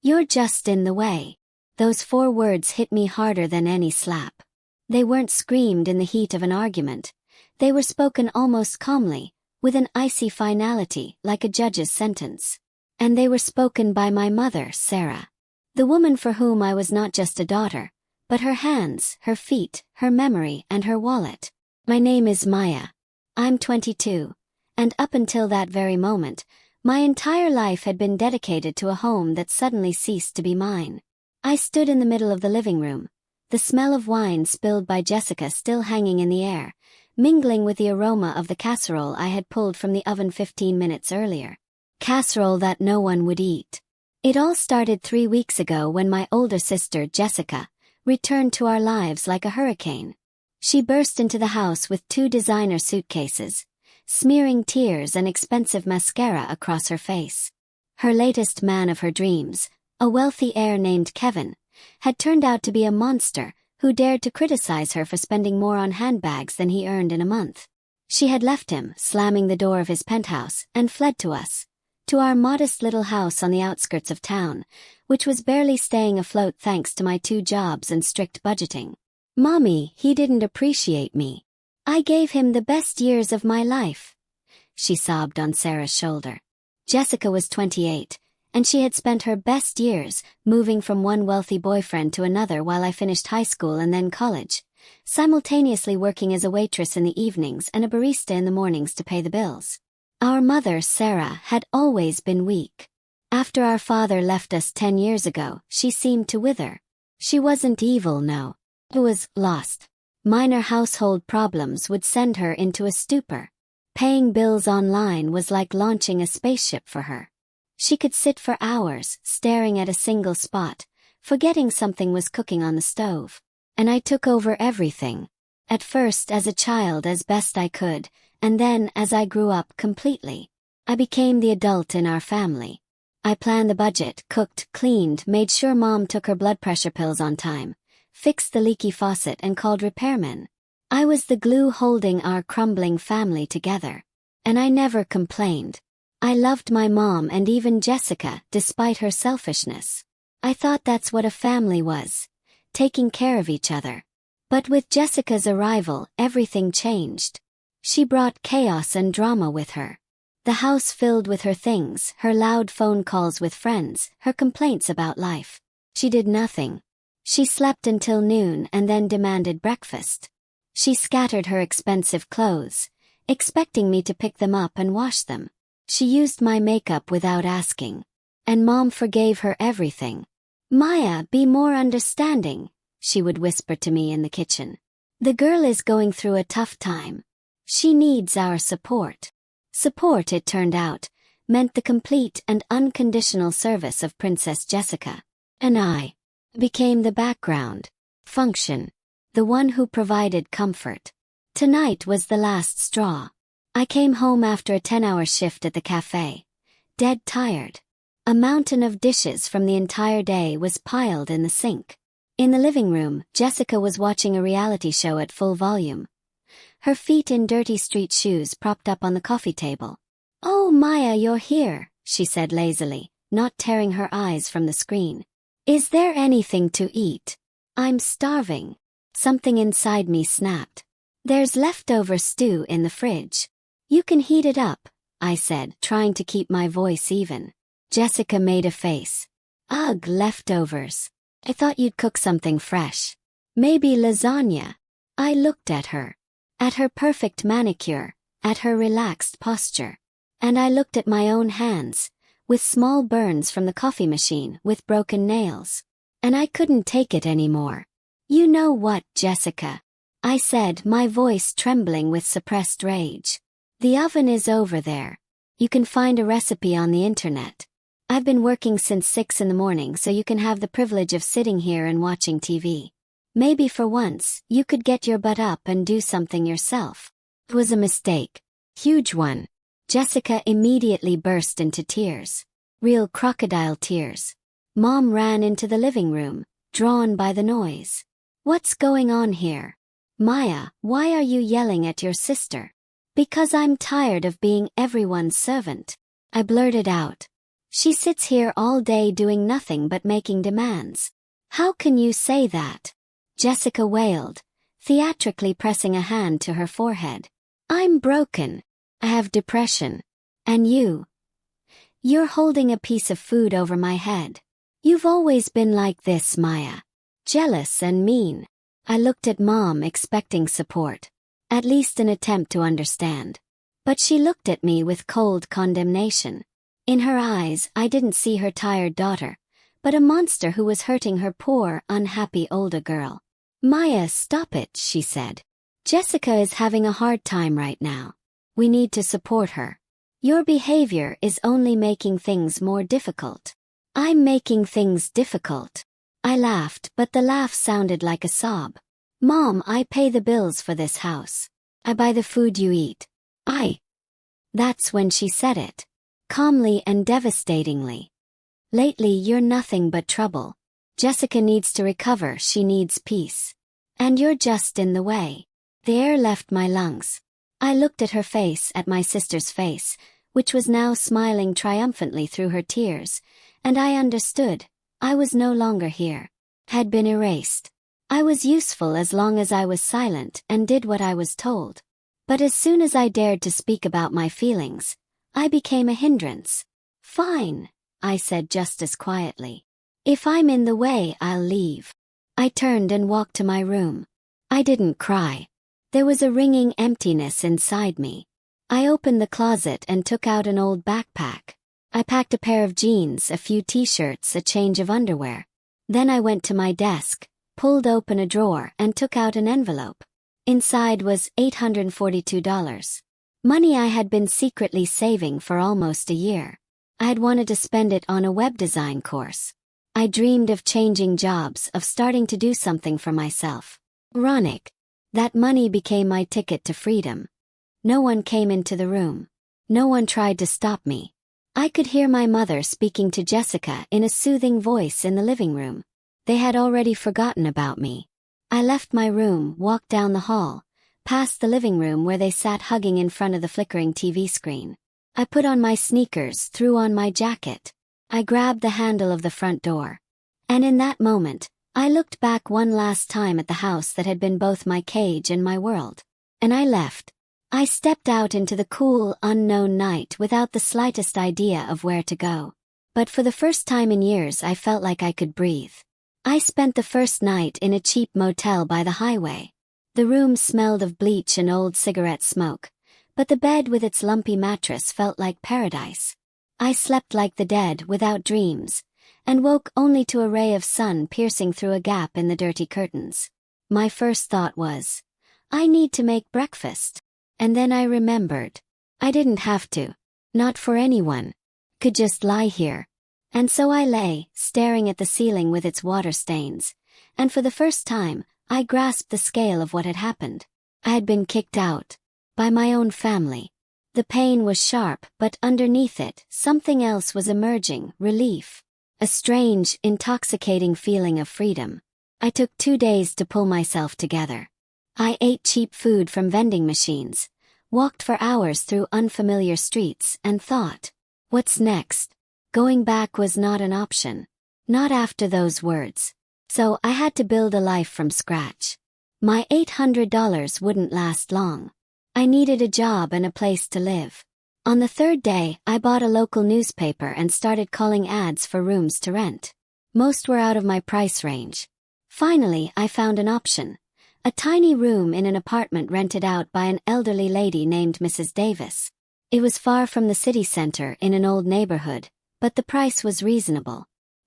You're just in the way. Those 4 words hit me harder than any slap. They weren't screamed in the heat of an argument. They were spoken almost calmly, with an icy finality like a judge's sentence. And they were spoken by my mother, Sarah. The woman for whom I was not just a daughter, but her hands, her feet, her memory, and her wallet. My name is Maya. I'm 22, and up until that very moment, my entire life had been dedicated to a home that suddenly ceased to be mine. I stood in the middle of the living room, the smell of wine spilled by Jessica still hanging in the air, mingling with the aroma of the casserole I had pulled from the oven 15 minutes earlier. Casserole that no one would eat. It all started 3 weeks ago when my older sister, Jessica, returned to our lives like a hurricane. She burst into the house with 2 designer suitcases, smearing tears and expensive mascara across her face. Her latest man of her dreams, a wealthy heir named Kevin, had turned out to be a monster who dared to criticize her for spending more on handbags than he earned in a month. She had left him, slamming the door of his penthouse, and fled to us, to our modest little house on the outskirts of town, which was barely staying afloat thanks to my 2 jobs and strict budgeting. Mommy, he didn't appreciate me. I gave him the best years of my life. She sobbed on Sarah's shoulder. Jessica was 28, and she had spent her best years moving from one wealthy boyfriend to another while I finished high school and then college, simultaneously working as a waitress in the evenings and a barista in the mornings to pay the bills. Our mother, Sarah, had always been weak. After our father left us 10 years ago, she seemed to wither. She wasn't evil, no. She was lost. Minor household problems would send her into a stupor. Paying bills online was like launching a spaceship for her. She could sit for hours, staring at a single spot, forgetting something was cooking on the stove. And I took over everything. At first as a child as best I could, and then as I grew up completely. I became the adult in our family. I planned the budget, cooked, cleaned, made sure Mom took her blood pressure pills on time, fixed the leaky faucet and called repairmen. I was the glue holding our crumbling family together. And I never complained. I loved my mom and even Jessica, despite her selfishness. I thought that's what a family was, taking care of each other. But with Jessica's arrival, everything changed. She brought chaos and drama with her. The house filled with her things, her loud phone calls with friends, her complaints about life. She did nothing. She slept until noon and then demanded breakfast. She scattered her expensive clothes, expecting me to pick them up and wash them. She used my makeup without asking. And Mom forgave her everything. Maya, be more understanding, she would whisper to me in the kitchen. The girl is going through a tough time. She needs our support. Support, it turned out, meant the complete and unconditional service of Princess Jessica. And I became the background function, the one who provided comfort. Tonight was the last straw. I came home after a 10-hour shift at the cafe, dead tired. A mountain of dishes from the entire day was piled in the sink. In the living room, Jessica was watching a reality show at full volume, her feet in dirty street shoes propped up on the coffee table. "Oh, Maya, you're here," she said lazily, not tearing her eyes from the screen. "Is there anything to eat? I'm starving." Something inside me snapped. "There's leftover stew in the fridge. You can heat it up," I said, trying to keep my voice even. Jessica made a face. "Ugh, leftovers. I thought you'd cook something fresh. Maybe lasagna." I looked at her perfect manicure, at her relaxed posture. And I looked at my own hands, with small burns from the coffee machine with broken nails. And I couldn't take it anymore. "You know what, Jessica?" I said, my voice trembling with suppressed rage. "The oven is over there. You can find a recipe on the internet. I've been working since 6 in the morning, so you can have the privilege of sitting here and watching TV. Maybe for once, you could get your butt up and do something yourself." It was a mistake. Huge one. Jessica immediately burst into tears. Real crocodile tears. Mom ran into the living room, drawn by the noise. "What's going on here? Maya, why are you yelling at your sister?" "Because I'm tired of being everyone's servant," I blurted out. She sits here all day doing nothing but making demands. How can you say that? Jessica wailed, theatrically pressing a hand to her forehead. I'm broken. I have depression. And you're holding a piece of food over my head. You've always been like this, Maya. Jealous and mean. I looked at Mom expecting support. At least an attempt to understand. But she looked at me with cold condemnation. In her eyes, I didn't see her tired daughter, but a monster who was hurting her poor, unhappy older girl. Maya, stop it, she said. Jessica is having a hard time right now. We need to support her. Your behavior is only making things more difficult. I'm making things difficult. I laughed, but the laugh sounded like a sob. Mom, I pay the bills for this house. I buy the food you eat. That's when she said it. Calmly and devastatingly. Lately you're nothing but trouble. Jessica needs to recover, she needs peace. And you're just in the way. The air left my lungs. I looked at her face, at my sister's face, which was now smiling triumphantly through her tears, and I understood. I was no longer here. Had been erased. I was useful as long as I was silent and did what I was told. But as soon as I dared to speak about my feelings, I became a hindrance. Fine, I said just as quietly. If I'm in the way, I'll leave. I turned and walked to my room. I didn't cry. There was a ringing emptiness inside me. I opened the closet and took out an old backpack. I packed a pair of jeans, a few t-shirts, a change of underwear. Then I went to my desk, pulled open a drawer and took out an envelope. Inside was $842. Money I had been secretly saving for almost a year. I had wanted to spend it on a web design course. I dreamed of changing jobs, of starting to do something for myself. Ironic. That money became my ticket to freedom. No one came into the room. No one tried to stop me. I could hear my mother speaking to Jessica in a soothing voice in the living room. They had already forgotten about me. I left my room, walked down the hall, past the living room where they sat hugging in front of the flickering TV screen. I put on my sneakers, threw on my jacket. I grabbed the handle of the front door. And in that moment, I looked back one last time at the house that had been both my cage and my world. And I left. I stepped out into the cool, unknown night without the slightest idea of where to go. But for the first time in years I felt like I could breathe. I spent the first night in a cheap motel by the highway. The room smelled of bleach and old cigarette smoke, but the bed with its lumpy mattress felt like paradise. I slept like the dead, without dreams, and woke only to a ray of sun piercing through a gap in the dirty curtains. My first thought was, I need to make breakfast. And then I remembered. I didn't have to. Not for anyone. Could just lie here. And so I lay, staring at the ceiling with its water stains, and for the first time, I grasped the scale of what had happened. I had been kicked out. By my own family. The pain was sharp, but underneath it, something else was emerging, relief. A strange, intoxicating feeling of freedom. I took 2 days to pull myself together. I ate cheap food from vending machines, walked for hours through unfamiliar streets, and thought, what's next? Going back was not an option. Not after those words. So I had to build a life from scratch. My $800 wouldn't last long. I needed a job and a place to live. On the 3rd day, I bought a local newspaper and started calling ads for rooms to rent. Most were out of my price range. Finally, I found an option. A tiny room in an apartment rented out by an elderly lady named Mrs. Davis. It was far from the city center in an old neighborhood, but the price was reasonable.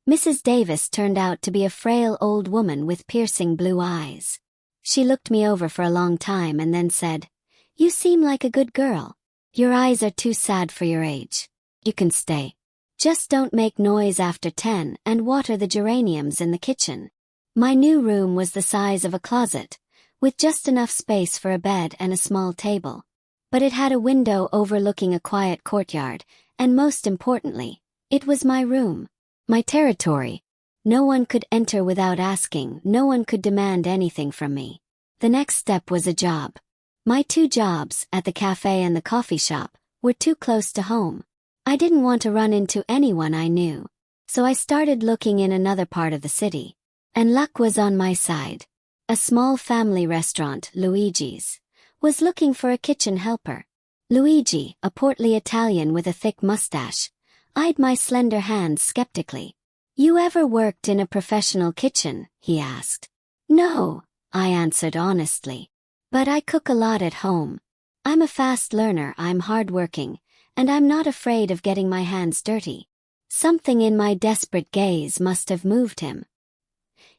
Mrs. Davis turned out to be a frail old woman with piercing blue eyes. She looked me over for a long time and then said, "You seem like a good girl. Your eyes are too sad for your age. You can stay. Just don't make noise after 10 and water the geraniums in the kitchen." My new room was the size of a closet, with just enough space for a bed and a small table. But it had a window overlooking a quiet courtyard, and most importantly, it was my room. My territory. No one could enter without asking, no one could demand anything from me. The next step was a job. My 2 jobs, at the cafe and the coffee shop, were too close to home. I didn't want to run into anyone I knew, so I started looking in another part of the city. And luck was on my side. A small family restaurant, Luigi's, was looking for a kitchen helper. Luigi, a portly Italian with a thick mustache, eyed my slender hands skeptically. "You ever worked in a professional kitchen?" he asked. "No," I answered honestly. "But I cook a lot at home. I'm a fast learner, I'm hardworking, and I'm not afraid of getting my hands dirty." Something in my desperate gaze must have moved him.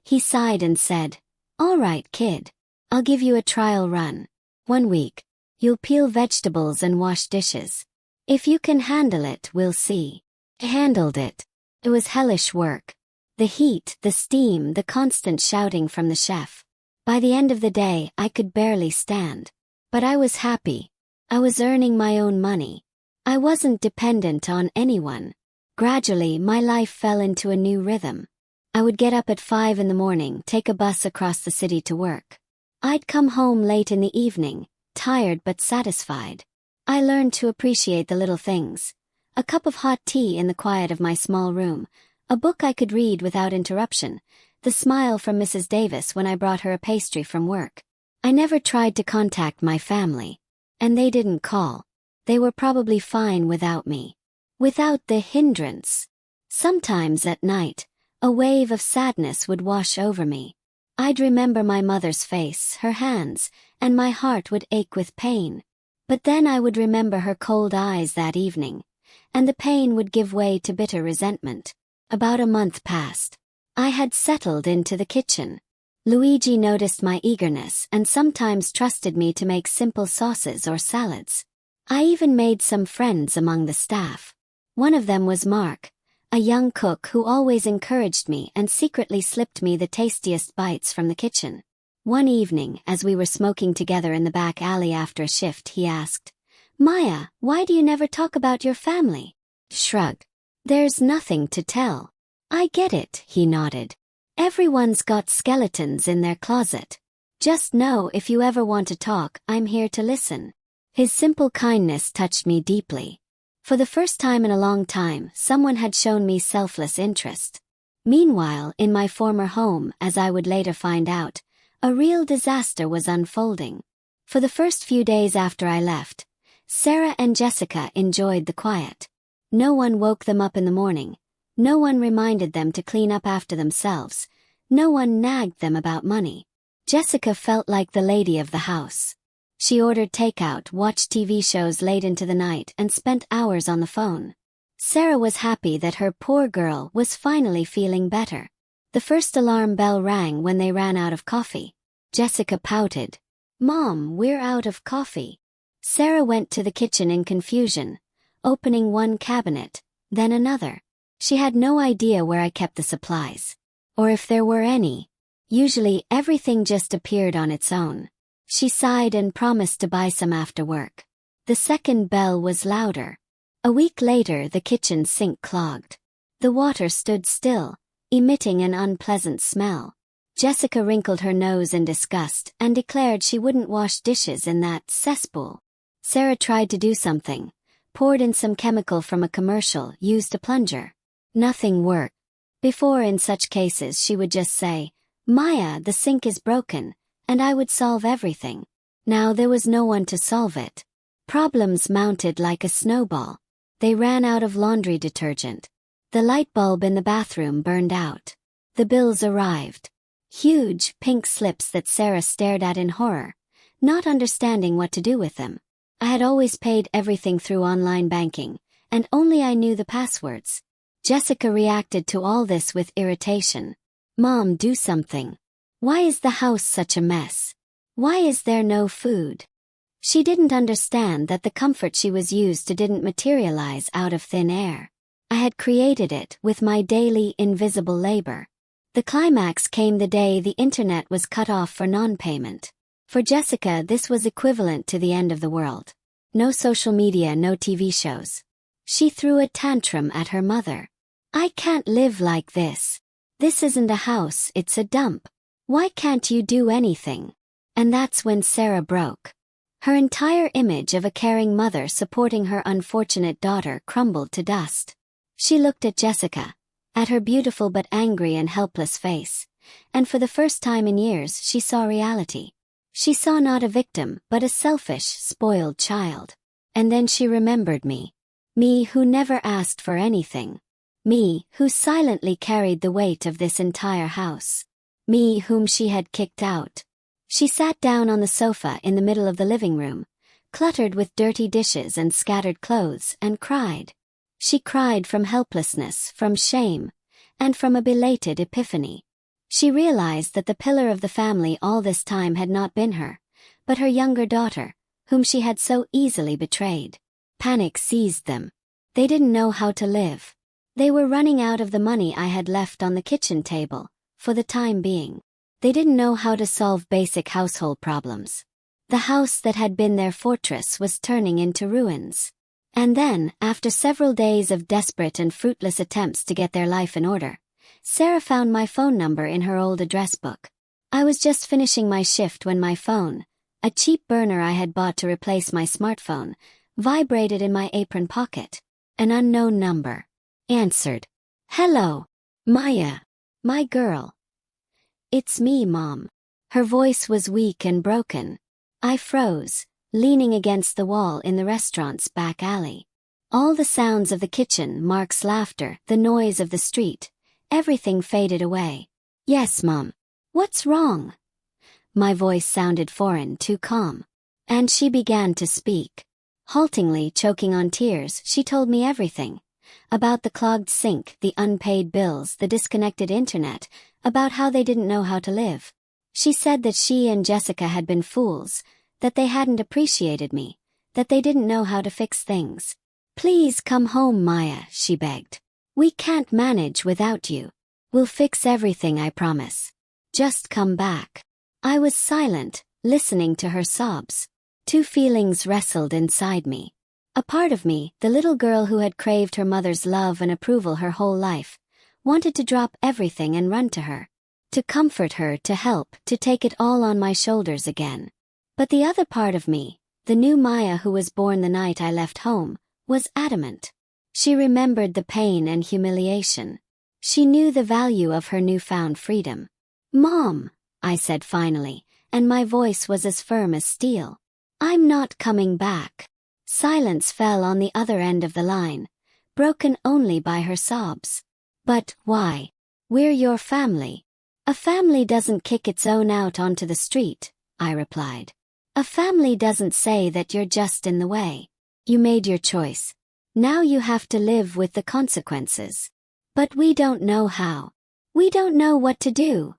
He sighed and said, "All right, kid. I'll give you a trial run. 1 week. You'll peel vegetables and wash dishes. If you can handle it, we'll see." I handled it. It was hellish work. The heat, the steam, the constant shouting from the chef. By the end of the day, I could barely stand. But I was happy. I was earning my own money. I wasn't dependent on anyone. Gradually, my life fell into a new rhythm. I would get up at 5 in the morning, take a bus across the city to work. I'd come home late in the evening, tired but satisfied. I learned to appreciate the little things. A cup of hot tea in the quiet of my small room, a book I could read without interruption, the smile from Mrs. Davis when I brought her a pastry from work. I never tried to contact my family. And they didn't call. They were probably fine without me. Without the hindrance. Sometimes at night, a wave of sadness would wash over me. I'd remember my mother's face, her hands, and my heart would ache with pain. But then I would remember her cold eyes that evening, and the pain would give way to bitter resentment. About a month passed. I had settled into the kitchen. Luigi noticed my eagerness and sometimes trusted me to make simple sauces or salads. I even made some friends among the staff. One of them was Mark, a young cook who always encouraged me and secretly slipped me the tastiest bites from the kitchen. One evening, as we were smoking together in the back alley after a shift, he asked, "Maya, why do you never talk about your family?" Shrug. "There's nothing to tell." "I get it," he nodded. "Everyone's got skeletons in their closet. Just know if you ever want to talk, I'm here to listen." His simple kindness touched me deeply. For the first time in a long time, someone had shown me selfless interest. Meanwhile, in my former home, as I would later find out, a real disaster was unfolding. For the first few days after I left, Sarah and Jessica enjoyed the quiet. No one woke them up in the morning. No one reminded them to clean up after themselves. No one nagged them about money. Jessica felt like the lady of the house. She ordered takeout, watched TV shows late into the night, and spent hours on the phone. Sarah was happy that her poor girl was finally feeling better. The first alarm bell rang when they ran out of coffee. Jessica pouted. "Mom, we're out of coffee." Sarah went to the kitchen in confusion, opening one cabinet, then another. She had no idea where I kept the supplies, or if there were any. Usually everything just appeared on its own. She sighed and promised to buy some after work. The second bell was louder. A week later, the kitchen sink clogged. The water stood still, emitting an unpleasant smell. Jessica wrinkled her nose in disgust and declared she wouldn't wash dishes in that cesspool. Sarah tried to do something, poured in some chemical from a commercial, used a plunger. Nothing worked. Before, in such cases, she would just say, "Maya, the sink is broken," and I would solve everything. Now there was no one to solve it. Problems mounted like a snowball. They ran out of laundry detergent. The light bulb in the bathroom burned out. The bills arrived. Huge, pink slips that Sarah stared at in horror, not understanding what to do with them. I had always paid everything through online banking, and only I knew the passwords. Jessica reacted to all this with irritation. "Mom, do something. Why is the house such a mess? Why is there no food?" She didn't understand that the comfort she was used to didn't materialize out of thin air. I had created it with my daily invisible labor. The climax came the day the internet was cut off for non-payment. For Jessica, this was equivalent to the end of the world. No social media, no TV shows. She threw a tantrum at her mother. "I can't live like this. This isn't a house, it's a dump. Why can't you do anything?" And that's when Sarah broke. Her entire image of a caring mother supporting her unfortunate daughter crumbled to dust. She looked at Jessica, at her beautiful but angry and helpless face, and for the first time in years she saw reality. She saw not a victim but a selfish, spoiled child. And then she remembered me. Me who never asked for anything. Me who silently carried the weight of this entire house. Me whom she had kicked out. She sat down on the sofa in the middle of the living room, cluttered with dirty dishes and scattered clothes, and cried. She cried from helplessness, from shame, and from a belated epiphany. She realized that the pillar of the family all this time had not been her, but her younger daughter, whom she had so easily betrayed. Panic seized them. They didn't know how to live. They were running out of the money I had left on the kitchen table, for the time being. They didn't know how to solve basic household problems. The house that had been their fortress was turning into ruins. And then, after several days of desperate and fruitless attempts to get their life in order, Sarah found my phone number in her old address book. I was just finishing my shift when my phone, a cheap burner I had bought to replace my smartphone, vibrated in my apron pocket. An unknown number. Answered. Hello. Maya. My girl. It's me, Mom. Her voice was weak and broken. I froze, leaning against the wall in the restaurant's back alley. All the sounds of the kitchen, Mark's laughter, the noise of the street, everything faded away. Yes, Mom. What's wrong? My voice sounded foreign, too calm. And she began to speak. Haltingly, choking on tears, she told me everything. About the clogged sink, the unpaid bills, the disconnected internet, about how they didn't know how to live. She said that she and Jessica had been fools, that they hadn't appreciated me, that they didn't know how to fix things. Please come home, Maya, she begged. We can't manage without you. We'll fix everything, I promise. Just come back. I was silent, listening to her sobs. Two feelings wrestled inside me. A part of me, the little girl who had craved her mother's love and approval her whole life, wanted to drop everything and run to her. To comfort her, to help, to take it all on my shoulders again. But the other part of me, the new Maya who was born the night I left home, was adamant. She remembered the pain and humiliation. She knew the value of her newfound freedom. Mom, I said finally, and my voice was as firm as steel. I'm not coming back. Silence fell on the other end of the line, broken only by her sobs. But why? We're your family. A family doesn't kick its own out onto the street, I replied. A family doesn't say that you're just in the way. You made your choice. Now you have to live with the consequences. But we don't know how. We don't know what to do.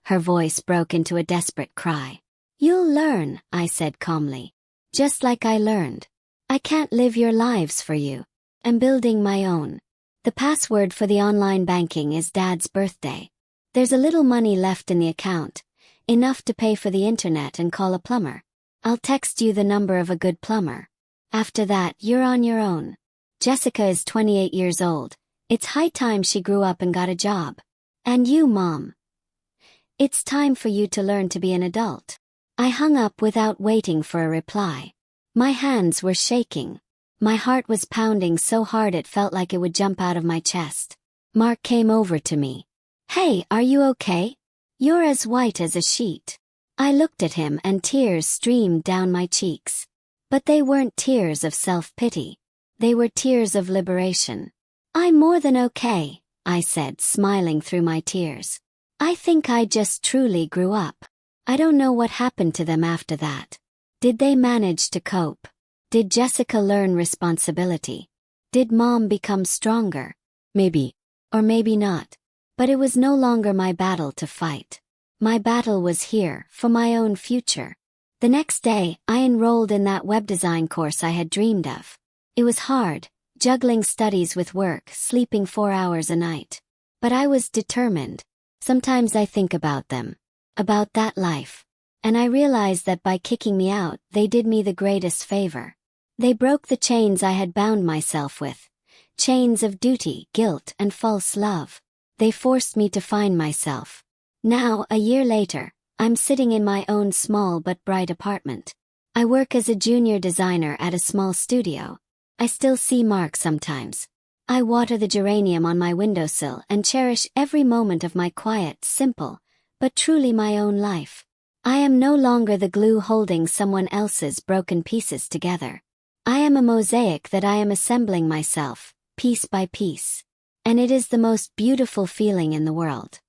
Her voice broke into a desperate cry. You'll learn, I said calmly. Just like I learned. I can't live your lives for you. I'm building my own. The password for the online banking is Dad's birthday. There's a little money left in the account, enough to pay for the internet and call a plumber. I'll text you the number of a good plumber. After that, you're on your own. Jessica is 28 years old. It's high time she grew up and got a job. And you, Mom. It's time for you to learn to be an adult. I hung up without waiting for a reply. My hands were shaking. My heart was pounding so hard it felt like it would jump out of my chest. Mark came over to me. Hey, are you okay? You're as white as a sheet. I looked at him and tears streamed down my cheeks. But they weren't tears of self-pity. They were tears of liberation. I'm more than okay, I said, smiling through my tears. I think I just truly grew up. I don't know what happened to them after that. Did they manage to cope? Did Jessica learn responsibility? Did Mom become stronger? Maybe. Or maybe not. But it was no longer my battle to fight. My battle was here, for my own future. The next day, I enrolled in that web design course I had dreamed of. It was hard, juggling studies with work, sleeping 4 hours a night. But I was determined. Sometimes I think about them. About that life. And I realized that by kicking me out, they did me the greatest favor. They broke the chains I had bound myself with. Chains of duty, guilt, and false love. They forced me to find myself. Now, a year later, I'm sitting in my own small but bright apartment. I work as a junior designer at a small studio. I still see Mark sometimes. I water the geranium on my windowsill and cherish every moment of my quiet, simple, but truly my own life. I am no longer the glue holding someone else's broken pieces together. I am a mosaic that I am assembling myself, piece by piece. And it is the most beautiful feeling in the world.